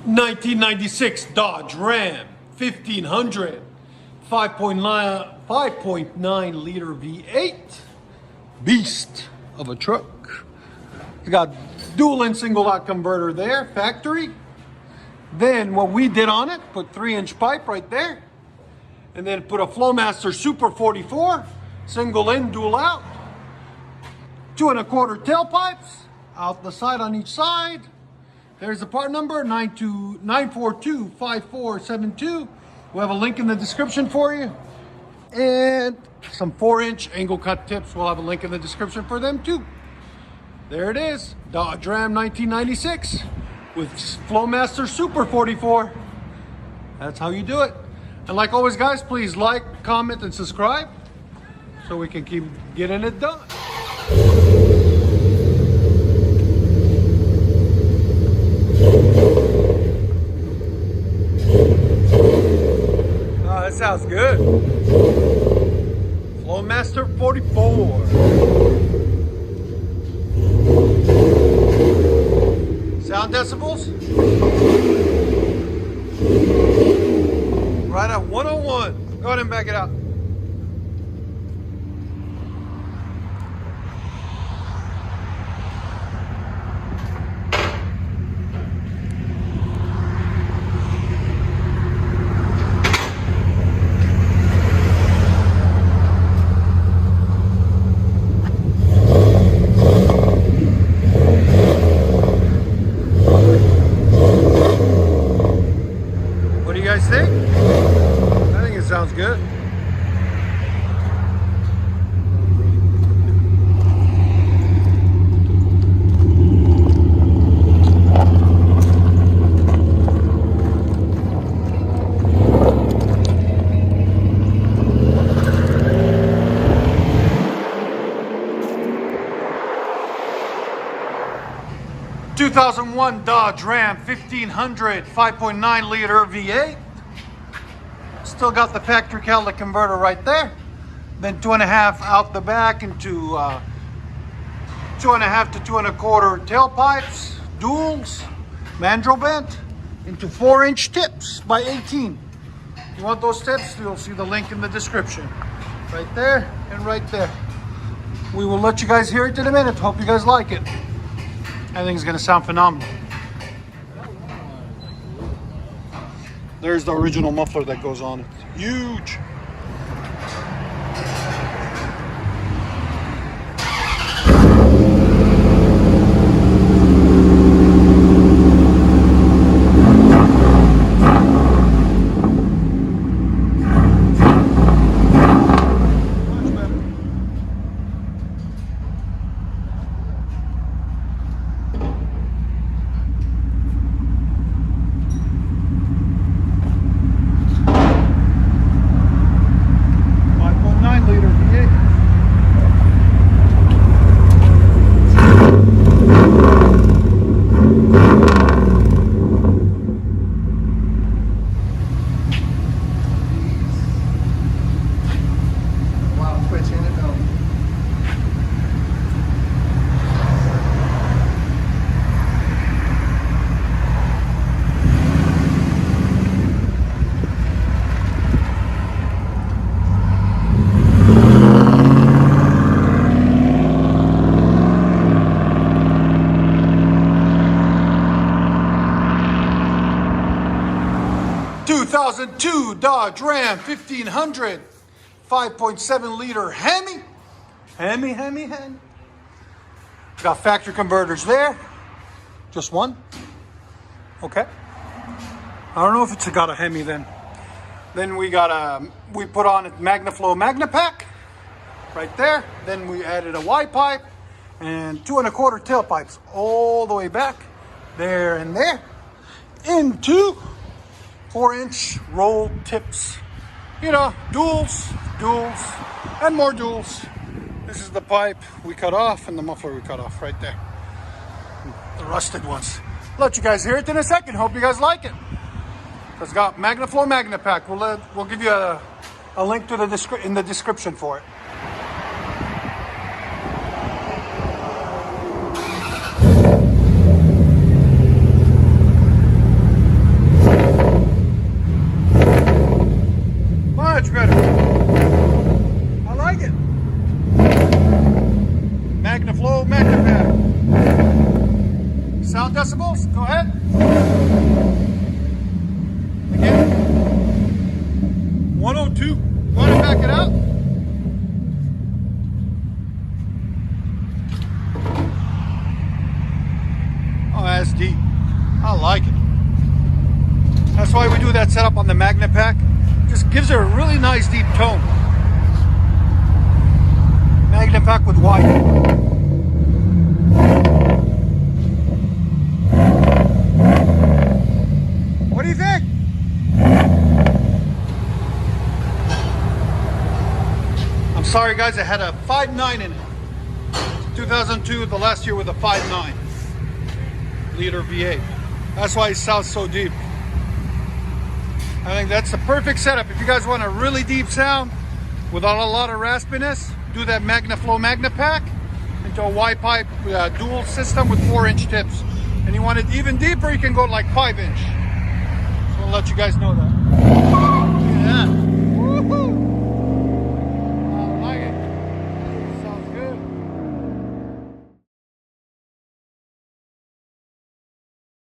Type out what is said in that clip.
1996 Dodge Ram 1500 5.9 liter V8 beast of a truck. It's got dual and single lot converter there, factory. Then what we did on it, put 3-inch pipe right there, and then put a Flowmaster Super 44, single in, dual out, 2 1/4 tailpipes out the side on each side. There's the part number, 9425472. We'll have a link in the description for you. And some 4-inch angle cut tips. We'll have a link in the description for them too. There it is, Dodge Ram 1996 with Flowmaster Super 44. That's how you do it. And like always, guys, please like, comment, and subscribe so we can keep getting it done. That sounds good. Flowmaster 44. Sound decibels? Right at 101. Go ahead and back it out. What do you guys think? I think it sounds good. ...2001 Dodge Ram 1500 5.9 liter V8. Still got the factory catalytic converter right there. Then 2.5 out the back into 2.5 to 2 1/4 tailpipes, duals, mandrel bent into 4-inch tips by 18. If you want those tips, you'll see the link in the description. Right there and right there. We will let you guys hear it in a minute. Hope you guys like it. I think it's gonna sound phenomenal. There's the original muffler that goes on it. Huge. ...2002 Dodge Ram 1500 5.7 liter Hemi. Got factory converters there. Just one. Okay. I don't know if it's got a Hemi then. Then we got we put on a MagnaFlow MagnaPack right there. Then we added a Y pipe and 2 1/4 tailpipes all the way back there and there into 4-inch roll tips. You know, duals, and more duals. This is the pipe we cut off and the muffler we cut off right there. The rusted ones. Let you guys hear it in a second. Hope you guys like it. It's got MagnaFlow MagnaPack. We'll give you a link to in the description for it. Flow Magnum Pack. Sound decibels, go ahead. Again. 102. Go ahead and back it out. Oh, that's deep. I like it. That's why we do that setup on the Magnum Pack. Just gives it a really nice deep tone. Magnum Pack with wide. What do you think? I'm sorry guys, I had a 5.9 in it. 2002, the last year with a 5.9 liter V8. That's why it sounds so deep. I think that's the perfect setup. If you guys want a really deep sound without a lot of raspiness, do that Flow Magnum Pack into a wide pipe dual system with 4-inch tips. And you want it even deeper, you can go like 5-inch. So I'll let you guys know that.